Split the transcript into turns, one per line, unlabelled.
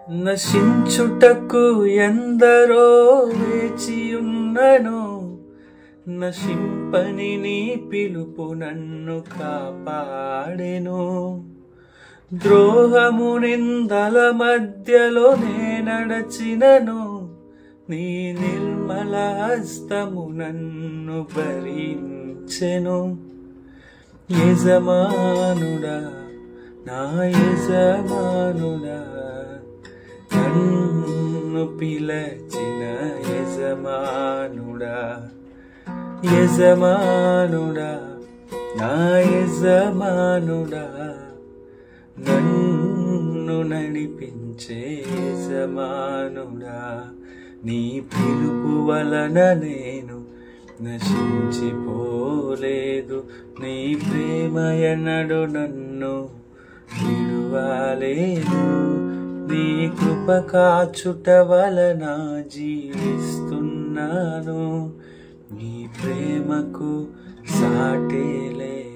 నశించుటకు ఎందరో వేచియున్నను, నశింపని నీ పిలుపు నన్ను కాపాడెను. ద్రోహము నిందల మధ్యలో నే నడచినను, నీ నిర్మల హస్తము నన్ను భరించెను. యజమానుడా, నా యజమానుడా, నన్ను పిలచిన యజమానుడా, యజమానుడా, నా యజమానుడా, నన్ను నడిపించే యజమానుడా. నీ పిలుపు వలన నేను నశించిపోలేదు, నీ ప్రేమ ఎన్నడు నన్ను విడువలేదు. నీ కృప కాచుట వలన జీవిస్తున్నాను, నీ ప్రేమకు సాటే లేదు.